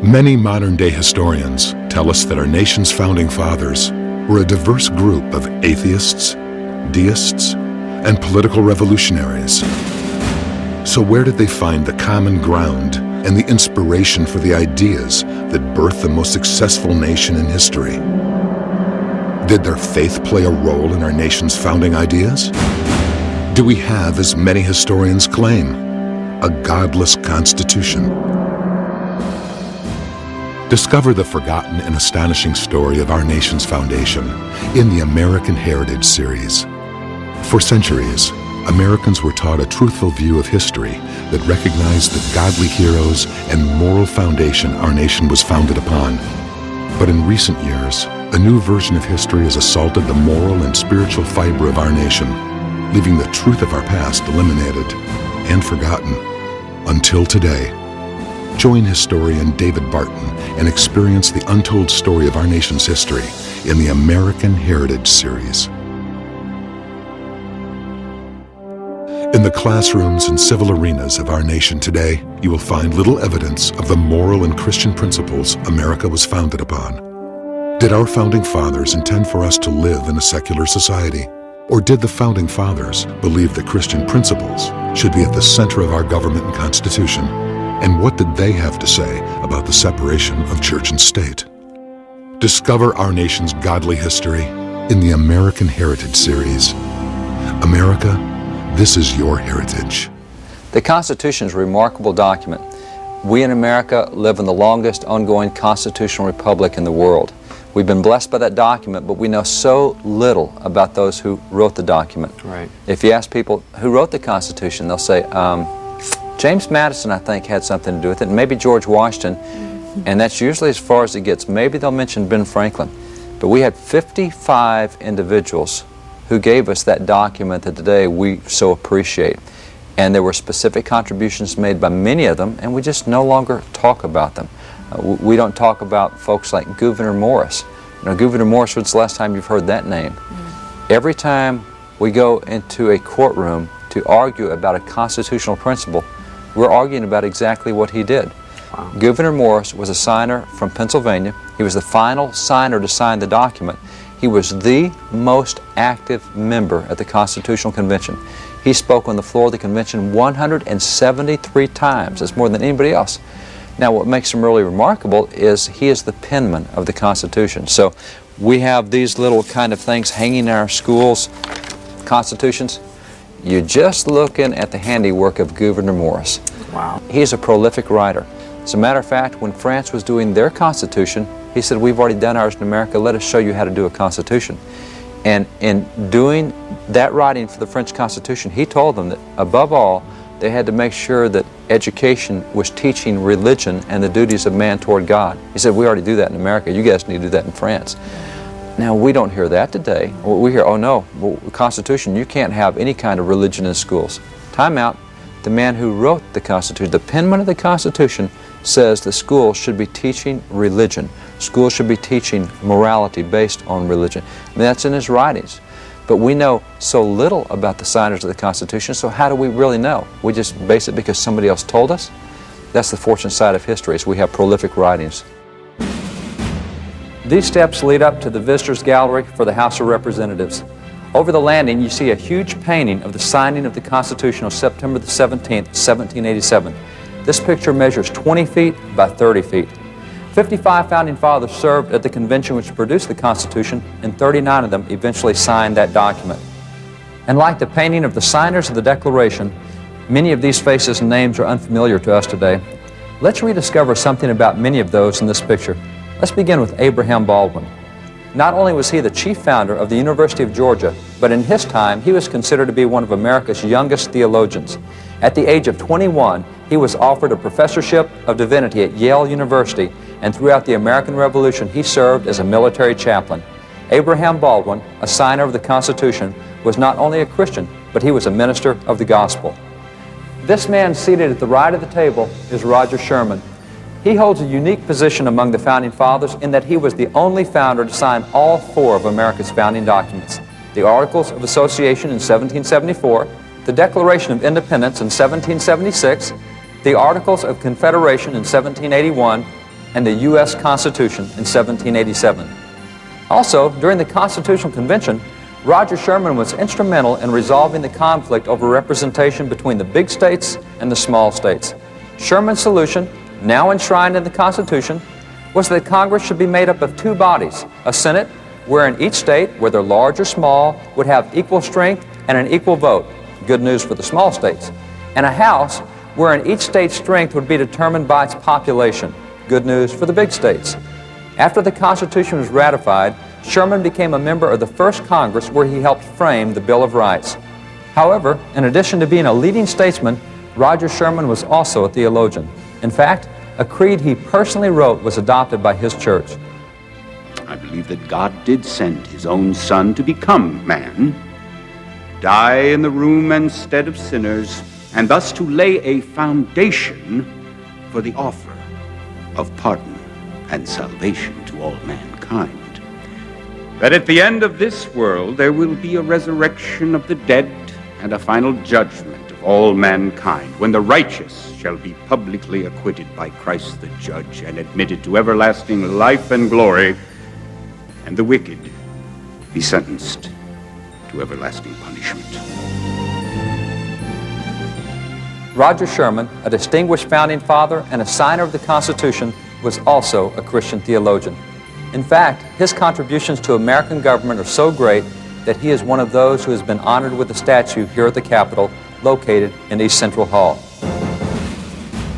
Many modern-day historians tell us that our nation's founding fathers were a diverse group of atheists, deists, and political revolutionaries. So where did they find the common ground and the inspiration for the ideas that birthed the most successful nation in history? Did their faith play a role in our nation's founding ideas? Do we have, as many historians claim, a godless constitution? Discover the forgotten and astonishing story of our nation's foundation in the American Heritage series. For centuries, Americans were taught a truthful view of history that recognized the godly heroes and moral foundation our nation was founded upon. But in recent years, a new version of history has assaulted the moral and spiritual fiber of our nation, leaving the truth of our past eliminated and forgotten until today. Join historian David Barton and experience the untold story of our nation's history in the American Heritage series. In the classrooms and civil arenas of our nation today, you will find little evidence of the moral and Christian principles America was founded upon. Did our founding fathers intend for us to live in a secular society? Or did the founding fathers believe that Christian principles should be at the center of our government and constitution? And what did they have to say about the separation of church and state? Discover our nation's godly history in the American Heritage series. America, this is your heritage. The Constitution is a remarkable document. We in America live in the longest ongoing constitutional republic in the world. We've been blessed by that document, but we know so little about those who wrote the document. Right. If you ask people who wrote the Constitution, they'll say, James Madison, I think, had something to do with it, and maybe George Washington, and that's usually as far as it gets. Maybe they'll mention Ben Franklin. But we had 55 individuals who gave us that document that today we so appreciate. And there were specific contributions made by many of them, and we just no longer talk about them. We don't talk about folks like Gouverneur Morris. You know, Gouverneur Morris, when's the last time you've heard that name? Every time we go into a courtroom to argue about a constitutional principle, we're arguing about exactly what he did. Wow. Gouverneur Morris was a signer from Pennsylvania. He was the final signer to sign the document. He was the most active member at the Constitutional Convention. He spoke on the floor of the convention 173 times. That's more than anybody else. Now, what makes him really remarkable is he is the penman of the Constitution. So we have these little kind of things hanging in our schools, constitutions. You're just looking at the handiwork of Gouverneur Morris. Wow. He's a prolific writer. As a matter of fact, when France was doing their constitution, he said, we've already done ours in America, let us show you how to do a constitution. And in doing that writing for the French Constitution, he told them that above all, they had to make sure that education was teaching religion and the duties of man toward God. He said, we already do that in America, you guys need to do that in France. Now, we don't hear that today. We hear, oh no, well, the Constitution, you can't have any kind of religion in schools. Time out. The man who wrote the Constitution, the penman of the Constitution, says the schools should be teaching religion. Schools should be teaching morality based on religion. And that's in his writings. But we know so little about the signers of the Constitution, so how do we really know? We just base it because somebody else told us? That's the fortunate side of history, is we have prolific writings. These steps lead up to the Visitors Gallery for the House of Representatives. Over the landing, you see a huge painting of the signing of the Constitution on September the 17th, 1787. This picture measures 20 feet by 30 feet. 55 founding fathers served at the convention which produced the Constitution, and 39 of them eventually signed that document. And like the painting of the signers of the Declaration, many of these faces and names are unfamiliar to us today. Let's rediscover something about many of those in this picture. Let's begin with Abraham Baldwin. Not only was he the chief founder of the University of Georgia, but in his time he was considered to be one of America's youngest theologians. At the age of 21, he was offered a professorship of divinity at Yale University, and throughout the American Revolution he served as a military chaplain. Abraham Baldwin, a signer of the Constitution, was not only a Christian, but he was a minister of the gospel. This man seated at the right of the table is Roger Sherman. He holds a unique position among the Founding Fathers in that he was the only founder to sign all four of America's founding documents: the Articles of Association in 1774, the Declaration of Independence in 1776, the Articles of Confederation in 1781, and the U.S. Constitution in 1787. Also, during the Constitutional Convention, Roger Sherman was instrumental in resolving the conflict over representation between the big states and the small states. Sherman's solution, now enshrined in the Constitution, was that Congress should be made up of two bodies, a Senate, wherein each state, whether large or small, would have equal strength and an equal vote, good news for the small states, and a House, wherein each state's strength would be determined by its population, good news for the big states. After the Constitution was ratified, Sherman became a member of the first Congress where he helped frame the Bill of Rights. However, in addition to being a leading statesman, Roger Sherman was also a theologian. In fact, a creed he personally wrote was adopted by his church. I believe that God did send his own Son to become man, die in the room and stead of sinners, and thus to lay a foundation for the offer of pardon and salvation to all mankind. That at the end of this world there will be a resurrection of the dead and a final judgment of all mankind, when the righteous shall be publicly acquitted by Christ the judge and admitted to everlasting life and glory, and the wicked be sentenced to everlasting punishment. Roger Sherman, a distinguished founding father and a signer of the Constitution, was also a Christian theologian. In fact, his contributions to American government are so great that he is one of those who has been honored with a statue here at the Capitol, located in East Central Hall.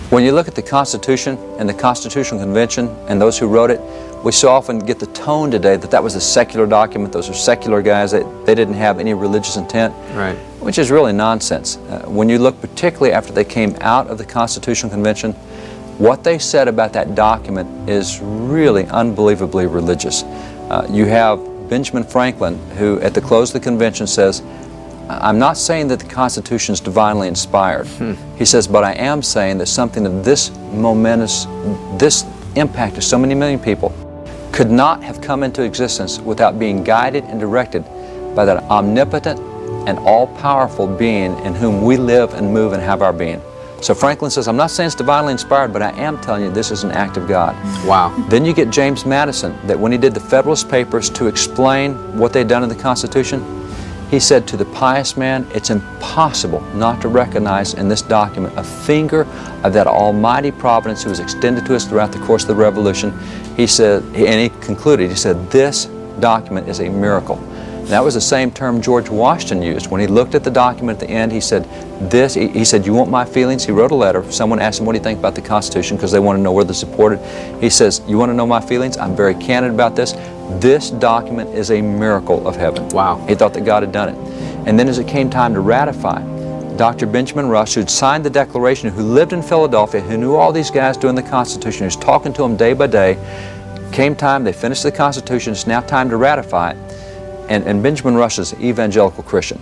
When you look at the Constitution and the Constitutional Convention and those who wrote it, we so often get the tone today that that was a secular document. Those are secular guys. They didn't have any religious intent, right, which is really nonsense. When you look particularly after they came out of the Constitutional Convention, what they said about that document is really unbelievably religious. You have Benjamin Franklin, who at the close of the convention says, I'm not saying that the Constitution is divinely inspired. He says, but I am saying that something of this momentous, this impact of so many million people could not have come into existence without being guided and directed by that omnipotent and all-powerful being in whom we live and move and have our being. So Franklin says, I'm not saying it's divinely inspired, but I am telling you this is an act of God. Wow. Then you get James Madison, that when he did the Federalist Papers to explain what they'd done in the Constitution, he said to the pious man, it's impossible not to recognize in this document a finger of that almighty providence who was extended to us throughout the course of the Revolution. He said, and he concluded, he said, this document is a miracle. That was the same term George Washington used. When he looked at the document at the end, he said, he said, you want my feelings? He wrote a letter. Someone asked him, what do you think about the Constitution? Because they want to know whether it's supported. He says, you want to know my feelings? I'm very candid about this. This document is a miracle of heaven. Wow. He thought that God had done it. And then as it came time to ratify, Dr. Benjamin Rush, who'd signed the Declaration, who lived in Philadelphia, who knew all these guys doing the Constitution, who's talking to them day by day, came time, they finished the Constitution, it's now time to ratify it. And Benjamin Rush is an evangelical Christian.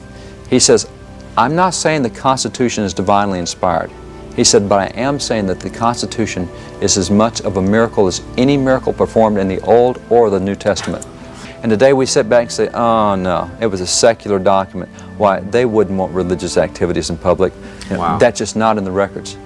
He says, I'm not saying the Constitution is divinely inspired. He said, but I am saying that the Constitution is as much of a miracle as any miracle performed in the Old or the New Testament. And today we sit back and say, oh no, it was a secular document. Why, they wouldn't want religious activities in public. You know, wow. That's just not in the records.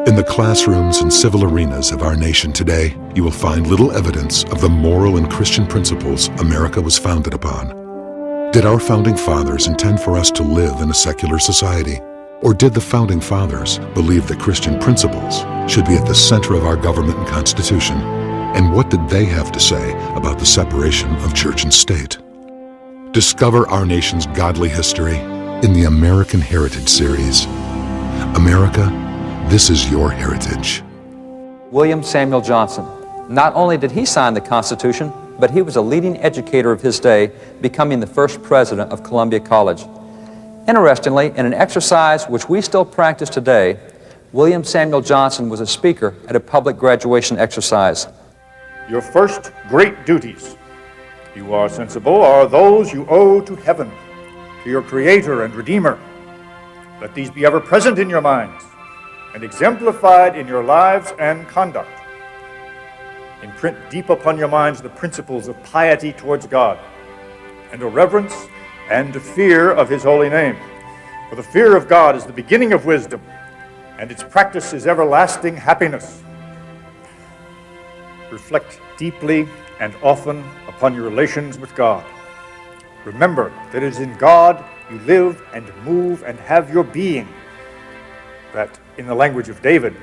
In the classrooms and civil arenas of our nation today, you will find little evidence of the moral and Christian principles America was founded upon. Did our founding fathers intend for us to live in a secular society? Or did the founding fathers believe that Christian principles should be at the center of our government and Constitution? And what did they have to say about the separation of church and state? Discover our nation's godly history in the American Heritage Series. America, this is your heritage. William Samuel Johnson. Not only did he sign the Constitution, but he was a leading educator of his day, becoming the first president of Columbia College. Interestingly, in an exercise which we still practice today, William Samuel Johnson was a speaker at a public graduation exercise. Your first great duties, you are sensible, are those you owe to heaven, to your Creator and Redeemer. Let these be ever present in your minds and exemplified in your lives and conduct. Imprint deep upon your minds the principles of piety towards God and a reverence and a fear of His holy name. For the fear of God is the beginning of wisdom, and its practice is everlasting happiness. reflect deeply and often upon your relations with God. Remember that it is in God you live and move and have your being. That, in the language of David,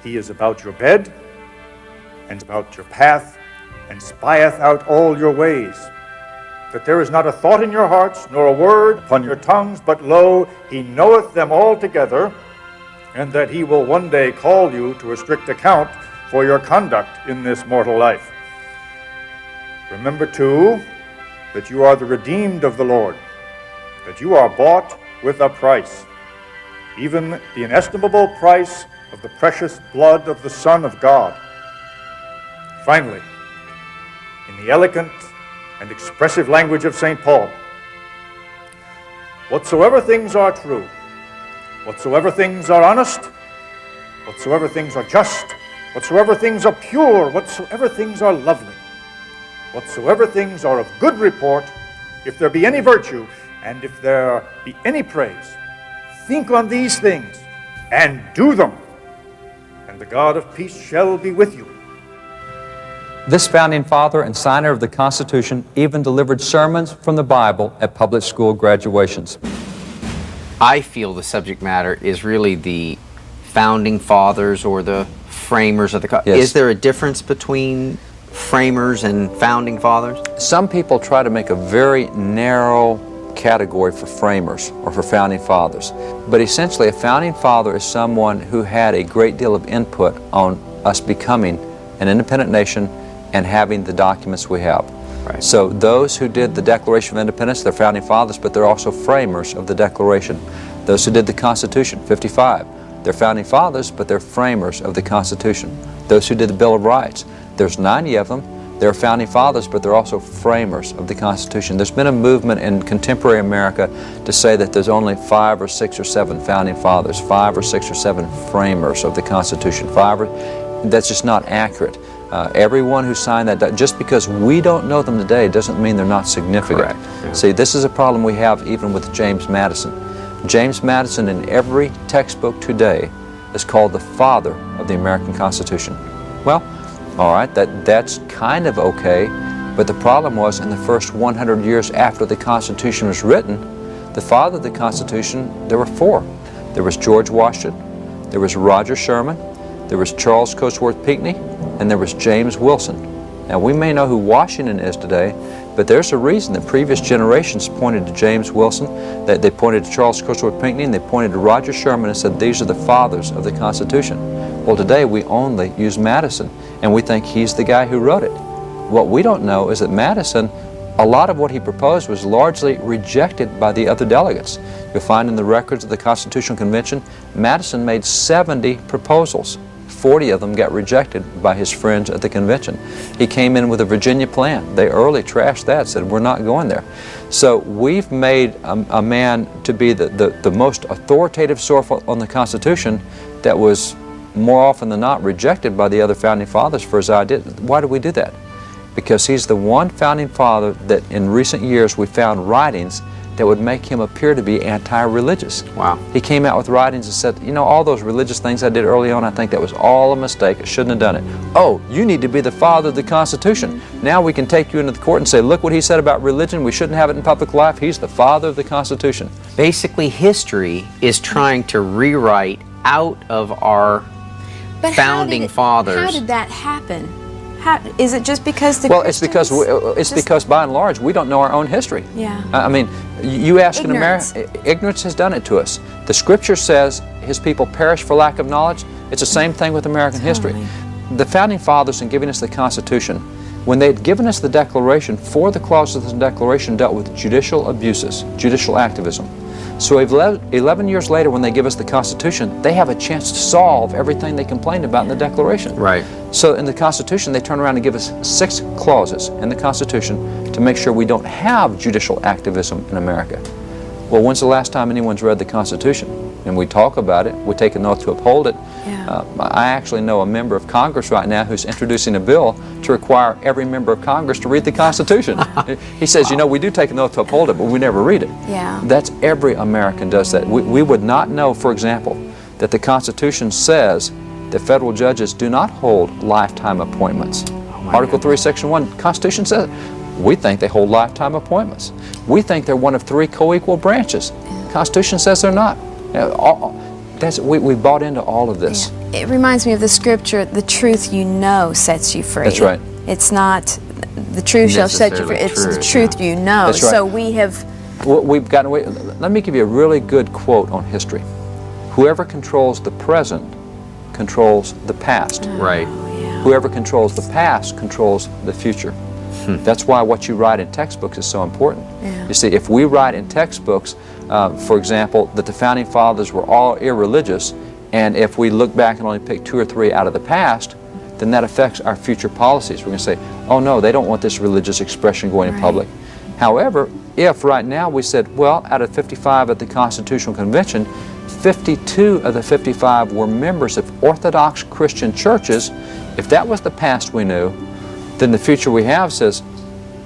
he is about your bed and about your path and spieth out all your ways. That there is not a thought in your hearts, nor a word upon your tongues, but lo, he knoweth them altogether, and that he will one day call you to a strict account for your conduct in this mortal life. Remember, too, that you are the redeemed of the Lord, that you are bought with a price, even the inestimable price of the precious blood of the Son of God. Finally, in the elegant and expressive language of St. Paul, whatsoever things are true, whatsoever things are honest, whatsoever things are just, whatsoever things are pure, whatsoever things are lovely, whatsoever things are of good report, if there be any virtue, and if there be any praise, think on these things, and do them, and the God of peace shall be with you. This founding father and signer of the Constitution even delivered sermons from the Bible at public school graduations. I feel the subject matter is really the founding fathers or the framers of the Yes. Is there a difference between framers and founding fathers? Some people try to make a very narrow category for framers or for founding fathers. But essentially, a founding father is someone who had a great deal of input on us becoming an independent nation and having the documents we have. Right. So those who did the Declaration of Independence, they're founding fathers, but they're also framers of the Declaration. Those who did the Constitution, 55, they're founding fathers, but they're framers of the Constitution. Those who did the Bill of Rights, there's 90 of them. They're founding fathers, but they're also framers of the Constitution. There's been a movement in contemporary America to say that there's only 5 or 6 or 7 founding fathers, 5 or 6 or 7 framers of the Constitution. That's just not accurate. Everyone who signed that, just because we don't know them today doesn't mean they're not significant. Correct. Yeah. See, this is a problem we have even with James Madison. James Madison in every textbook today is called the father of the American Constitution. Well, all right, that's kind of okay, but the problem was in the first 100 years after the Constitution was written, the father of the Constitution, there were 4. There was George Washington, there was Roger Sherman, there was Charles Cotesworth Pinckney, and there was James Wilson. Now, we may know who Washington is today, but there's a reason that previous generations pointed to James Wilson, that they pointed to Charles Cotesworth Pinckney, and they pointed to Roger Sherman and said, these are the fathers of the Constitution. Well, today we only use Madison, and we think he's the guy who wrote it. What we don't know is that Madison, a lot of what he proposed was largely rejected by the other delegates. You'll find in the records of the Constitutional Convention, Madison made 70 proposals. 40 of them got rejected by his friends at the convention. He came in with a Virginia plan. They early trashed that, said we're not going there. So we've made a man to be the most authoritative source on the Constitution that was more often than not rejected by the other founding fathers for his ideas. Why do we do that? Because he's the one founding father that in recent years we found writings that would make him appear to be anti-religious. Wow. He came out with writings and said, you know, all those religious things I did early on, I think that was all a mistake. I shouldn't have done it. Oh, you need to be the father of the Constitution. Now we can take you into the court and say, look what he said about religion. We shouldn't have it in public life. He's the father of the Constitution. Basically, history is trying to rewrite out of our founding fathers. How did that happen? Is it just because the Well, Christians it's because by and large we don't know our own history. Yeah. I mean, you ask Ignorance. an American, ignorance has done it to us. The Scripture says his people perish for lack of knowledge. It's the same thing with American history. The founding fathers, in giving us the Constitution, when they had given us the Declaration, 4 of the clauses of the Declaration dealt with judicial abuses, judicial activism. So 11 years later, when they give us the Constitution, they have a chance to solve everything they complained about in the Declaration. Right. So in the Constitution, they turn around and give us 6 clauses in the Constitution to make sure we don't have judicial activism in America. Well, when's the last time anyone's read the Constitution? And we talk about it, we take an oath to uphold it. Yeah. I actually know a member of Congress right now who's introducing a bill to require every member of Congress to read the Constitution. He says, you know, we do take an oath to uphold it, but we never read it. Yeah. That's every American does that. We would not know, for example, that the Constitution says that federal judges do not hold lifetime appointments. Article 3, Section 1, Constitution says we think they hold lifetime appointments. We think they're one of 3 co-equal branches. Constitution says they're not. We bought into all of this. Yeah. It reminds me of the scripture, the truth you know sets you free. That's right. It's not the truth shall set you free, it's the truth you know. That's right. So we have... We've gotten away. Let me give you a really good quote on history. Whoever controls the present controls the past. Right. Whoever controls the past controls the future. That's why what you write in textbooks is so important. Yeah. You see, if we write in textbooks, for example, that the Founding Fathers were all irreligious, and if we look back and only pick 2 or 3 out of the past, then that affects our future policies. We're going to say, oh no, they don't want this religious expression going in public. However, if right now we said, well, out of 55 at the Constitutional Convention, 52 of the 55 were members of Orthodox Christian churches, if that was the past we knew, then the future we have says,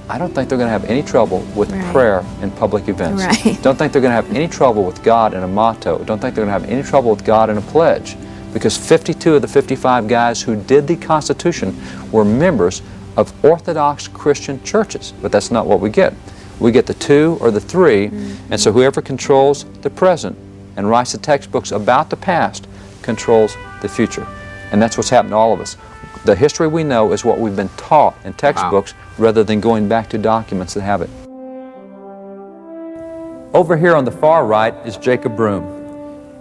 I don't think they're going to have any trouble with prayer in public events. Don't think they're going to have any trouble with God in a motto. Don't think they're going to have any trouble with God in a pledge. Because 52 of the 55 guys who did the Constitution were members of Orthodox Christian churches. But that's not what we get. We get the 2 or the 3, and so whoever controls the present and writes the textbooks about the past controls the future. And that's what's happened to all of us. The history we know is what we've been taught in textbooks rather than going back to documents that have it. Over here on the far right is Jacob Broom.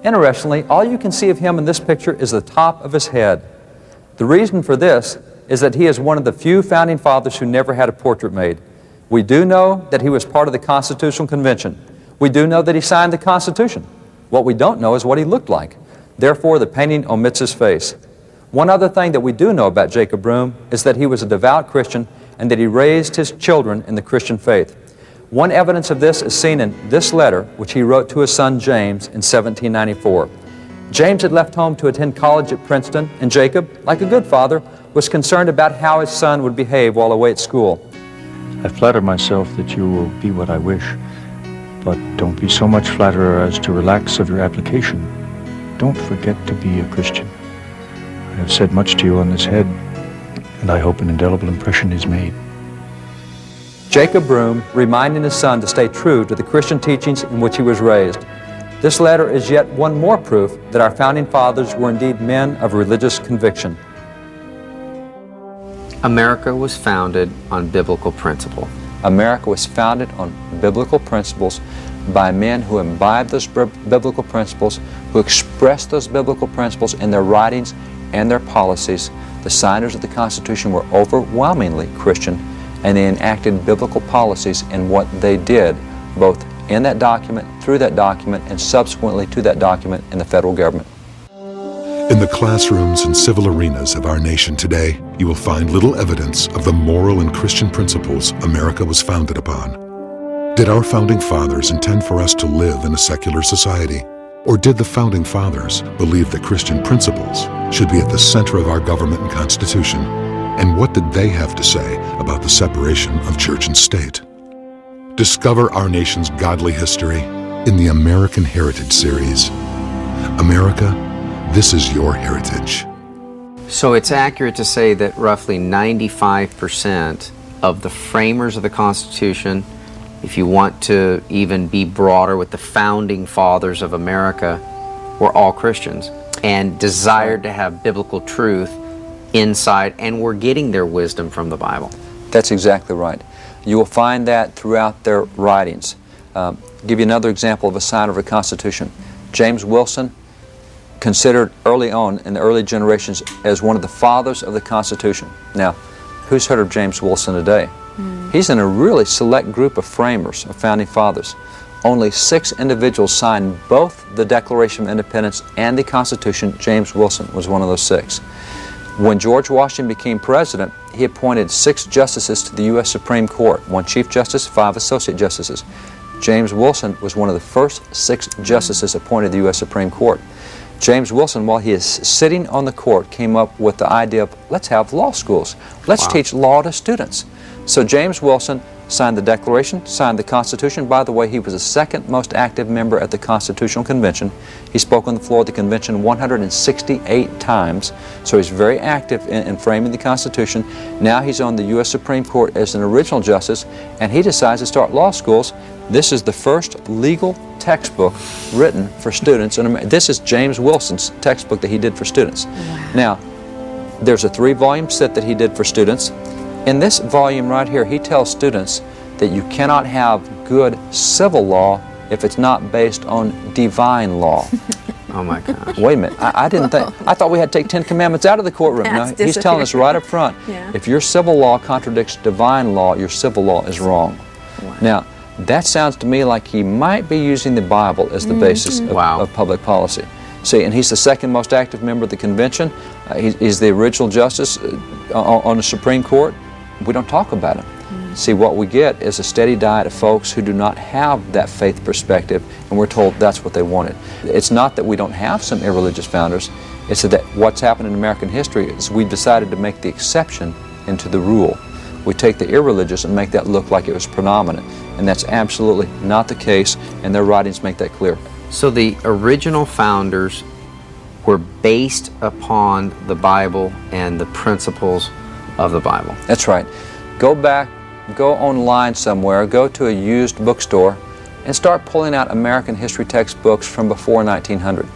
Interestingly, all you can see of him in this picture is the top of his head. The reason for this is that he is one of the few Founding Fathers who never had a portrait made. We do know that he was part of the Constitutional Convention. We do know that he signed the Constitution. What we don't know is what he looked like. Therefore, the painting omits his face. One other thing that we do know about Jacob Broom is that he was a devout Christian and that he raised his children in the Christian faith. One evidence of this is seen in this letter, which he wrote to his son James in 1794. James had left home to attend college at Princeton, and Jacob, like a good father, was concerned about how his son would behave while away at school. I flatter myself that you will be what I wish, but don't be so much flatterer as to relax of your application. Don't forget to be a Christian. I have said much to you on this head, and I hope an indelible impression is made. Jacob Broom reminding his son to stay true to the Christian teachings in which he was raised. This letter is yet one more proof that our Founding Fathers were indeed men of religious conviction. America was founded on biblical principle. America was founded on biblical principles by men who imbibed those biblical principles, who expressed those biblical principles in their writings and their policies. The signers of the Constitution were overwhelmingly Christian, and they enacted biblical policies in what they did, both in that document, through that document, and subsequently to that document in the federal government. In the classrooms and civil arenas of our nation today, you will find little evidence of the moral and Christian principles America was founded upon. Did our Founding Fathers intend for us to live in a secular society? Or did the Founding Fathers believe that Christian principles should be at the center of our government and Constitution? And what did they have to say about the separation of church and state? Discover our nation's godly history in the American Heritage series. America, this is your heritage. So it's accurate to say that roughly 95% of the framers of the Constitution, if you want to even be broader with the Founding Fathers of America, were all Christians and desired to have biblical truth inside, and were getting their wisdom from the Bible. That's exactly right. You will find that throughout their writings. Give you another example of a signer of a Constitution. James Wilson, considered early on in the early generations as one of the fathers of the Constitution. Now, who's heard of James Wilson today? He's in a really select group of framers, of Founding Fathers. Only 6 individuals signed both the Declaration of Independence and the Constitution. James Wilson was one of those 6. When George Washington became president, he appointed 6 justices to the U.S. Supreme Court, 1 Chief Justice, 5 Associate Justices. James Wilson was one of the first 6 justices appointed to the U.S. Supreme Court. James Wilson, while he is sitting on the court, came up with the idea of, let's have law schools. Let's teach law to students. So James Wilson signed the Declaration, signed the Constitution. By the way, he was the second most active member at the Constitutional Convention. He spoke on the floor of the convention 168 times, so he's very active in framing the Constitution. Now he's on the U.S. Supreme Court as an original justice, and he decides to start law schools. This is the first legal textbook written for students. This is James Wilson's textbook that he did for students. Wow. Now, there's a 3-volume set that he did for students. In this volume right here, he tells students that you cannot have good civil law if it's not based on divine law. Oh my gosh. Wait a minute, I thought we had to take 10 Commandments out of the courtroom. That's No, he's telling us right up front, Yeah. if your civil law contradicts divine law, your civil law is wrong. Wow. Now, that sounds to me like he might be using the Bible as the basis of public policy. See, and he's the second most active member of the convention. He's the original justice on the Supreme Court. We don't talk about him. See, what we get is a steady diet of folks who do not have that faith perspective, and we're told that's what they wanted. It's not that we don't have some irreligious founders, it's that what's happened in American history is we've decided to make the exception into the rule. We take the irreligious and make that look like it was predominant, and that's absolutely not the case, and their writings make that clear. So the original founders were based upon the Bible and the principles of the Bible. That's right. Go back, go online somewhere, go to a used bookstore, and start pulling out American history textbooks from before 1900.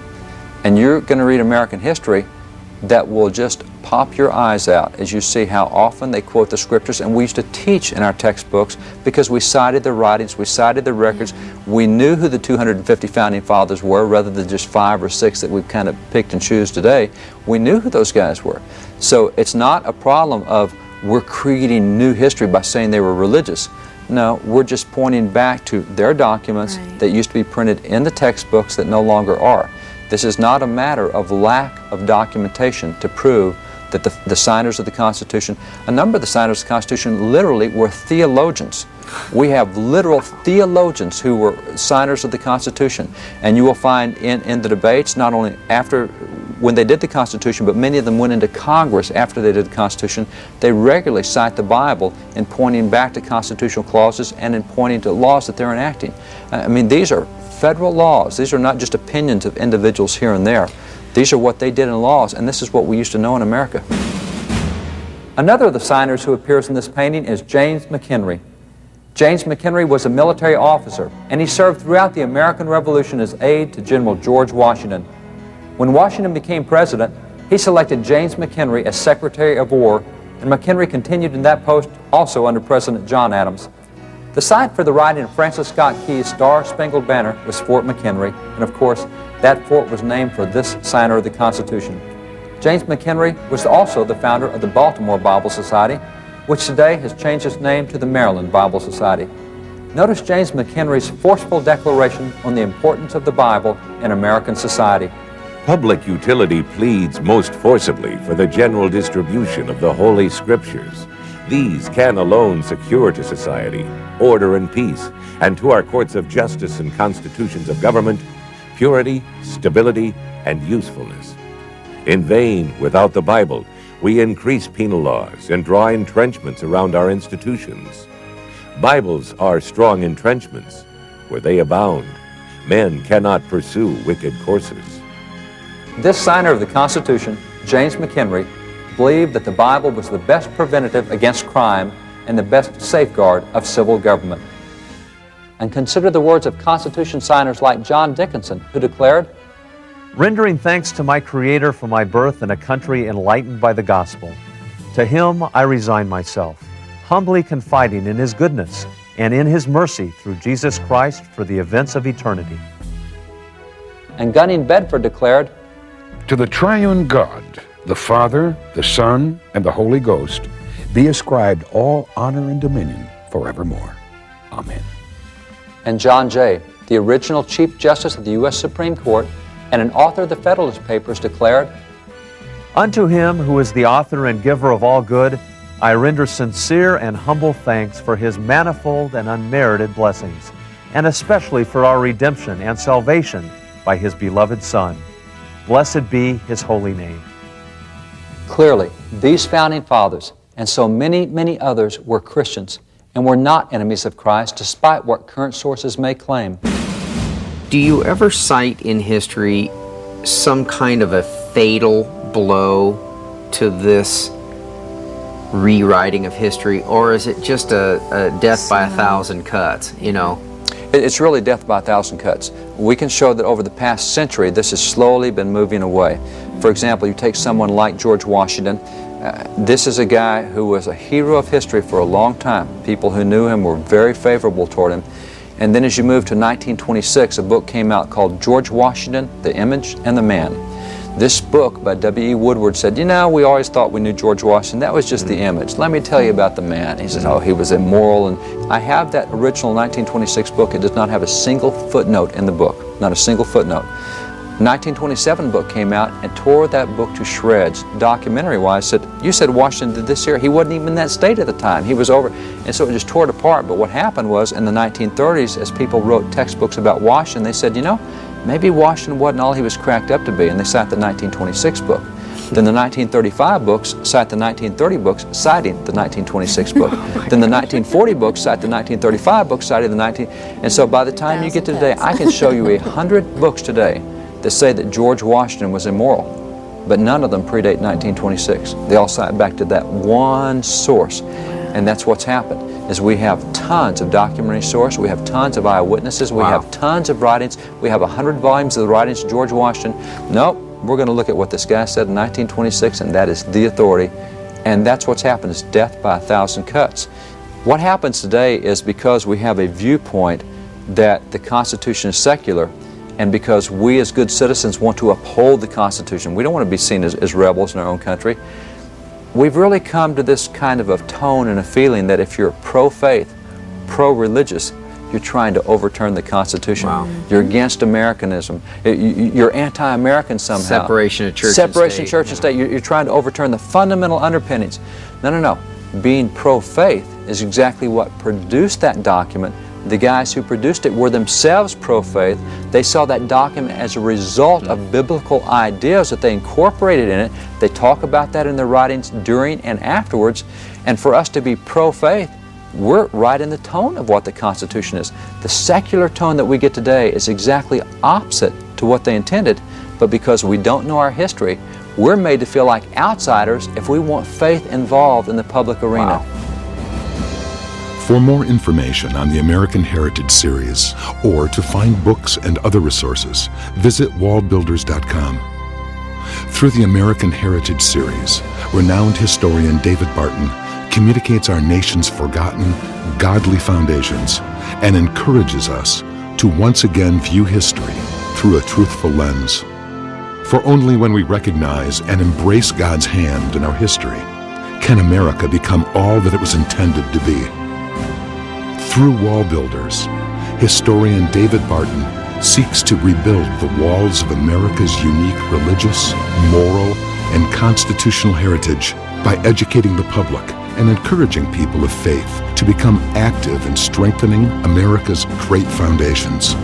And you're going to read American history that will just pop your eyes out as you see how often they quote the scriptures. And we used to teach in our textbooks because we cited the writings, we cited the records, we knew who the 250 founding fathers were rather than just 5 or 6 that we've kind of picked and choose today. We knew who those guys were. So it's not a problem of we're creating new history by saying they were religious. No, we're just pointing back to their documents that used to be printed in the textbooks that no longer are. This is not a matter of lack of documentation to prove that the signers of the Constitution, a number of the signers of the Constitution literally were theologians. We have literal theologians who were signers of the Constitution. And you will find in the debates, not only after when they did the Constitution, but many of them went into Congress after they did the Constitution, they regularly cite the Bible in pointing back to constitutional clauses and in pointing to laws that they're enacting. I mean, these are federal laws. These are not just opinions of individuals here and there. These are what they did in laws, and this is what we used to know in America. Another of the signers who appears in this painting is James McHenry. James McHenry was a military officer, and he served throughout the American Revolution as aide to General George Washington. When Washington became president, he selected James McHenry as Secretary of War, and McHenry continued in that post also under President John Adams. The site for the writing of Francis Scott Key's Star-Spangled Banner was Fort McHenry, and of course, that fort was named for this signer of the Constitution. James McHenry was also the founder of the Baltimore Bible Society, which today has changed its name to the Maryland Bible Society. Notice James McHenry's forceful declaration on the importance of the Bible in American society. Public utility pleads most forcibly for the general distribution of the Holy Scriptures. These can alone secure to society order and peace, and to our courts of justice and constitutions of government, purity, stability, and usefulness. In vain, without the Bible, we increase penal laws and draw entrenchments around our institutions. Bibles are strong entrenchments. Where they abound, men cannot pursue wicked courses. This signer of the Constitution, James McHenry, believed that the Bible was the best preventative against crime and the best safeguard of civil government. And consider the words of Constitution signers like John Dickinson, who declared, "Rendering thanks to my Creator for my birth in a country enlightened by the gospel, to Him I resign myself, humbly confiding in His goodness and in His mercy through Jesus Christ for the events of eternity." And Gunning Bedford declared, "To the triune God, the Father, the Son, and the Holy Ghost, be ascribed all honor and dominion forevermore. Amen." And John Jay, the original Chief Justice of the U.S. Supreme Court and an author of the Federalist Papers, declared, "Unto Him who is the author and giver of all good, I render sincere and humble thanks for His manifold and unmerited blessings, and especially for our redemption and salvation by His beloved Son. Blessed be His holy name." Clearly, these founding fathers and so many, many others were Christians and were not enemies of Christ, despite what current sources may claim. Do you ever cite in history some kind of a fatal blow to this rewriting of history, or is it just a death by 1,000 cuts, you know? It's really death by 1,000 cuts. We can show that over the past century, this has slowly been moving away. For example, you take someone like George Washington. This is a guy who was a hero of history for a long time. People who knew him were very favorable toward him. And then as you move to 1926, a book came out called George Washington, The Image and the Man. This book by W.E. Woodward said, you know, we always thought we knew George Washington. That was just the image. Let me tell you about the man. He says, oh, he was immoral. And I have that original 1926 book. It does not have a single footnote in the book, not a single footnote. 1927 book came out and tore that book to shreds. Documentary-wise, said, you said Washington did this here. He wasn't even in that state at the time. He was over. And so it just tore it apart. But what happened was in the 1930s, as people wrote textbooks about Washington, they said, you know, maybe Washington wasn't all he was cracked up to be, and they cite the 1926 book. Then the 1935 books cite the 1930 books, citing the 1926 book. Then the 1940 books cite the 1935 books, citing the 19... And so by the time you get to today, I can show you 100 books today that say that George Washington was immoral, but none of them predate 1926. They all cite back to that one source. And that's what's happened, is we have tons of documentary source, we have tons of eyewitnesses, we have tons of writings, we have 100 volumes of the writings of George Washington. Nope, we're going to look at what this guy said in 1926, and that is the authority. And that's what's happened, is death by 1,000 cuts. What happens today is because we have a viewpoint that the Constitution is secular, and because we as good citizens want to uphold the Constitution, we don't want to be seen as rebels in our own country, we've really come to this kind of a tone and a feeling that if you're pro-faith, pro-religious, you're trying to overturn the Constitution. Wow. You're against Americanism. You're anti-American somehow. Separation of church and Separation state. of church and state. You're trying to overturn the fundamental underpinnings. No, no, no. Being pro-faith is exactly what produced that document. The guys who produced it were themselves pro-faith. They saw that document as a result of biblical ideas that they incorporated in it. They talk about that in their writings during and afterwards. And for us to be pro-faith, we're right in the tone of what the Constitution is. The secular tone that we get today is exactly opposite to what they intended. But because we don't know our history, we're made to feel like outsiders if we want faith involved in the public arena. Wow. For more information on the American Heritage Series, or to find books and other resources, visit wallbuilders.com. Through the American Heritage Series, renowned historian David Barton communicates our nation's forgotten, godly foundations and encourages us to once again view history through a truthful lens. For only when we recognize and embrace God's hand in our history can America become all that it was intended to be. Through Wall Builders, historian David Barton seeks to rebuild the walls of America's unique religious, moral, and constitutional heritage by educating the public and encouraging people of faith to become active in strengthening America's great foundations.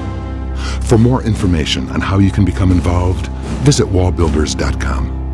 For more information on how you can become involved, visit wallbuilders.com.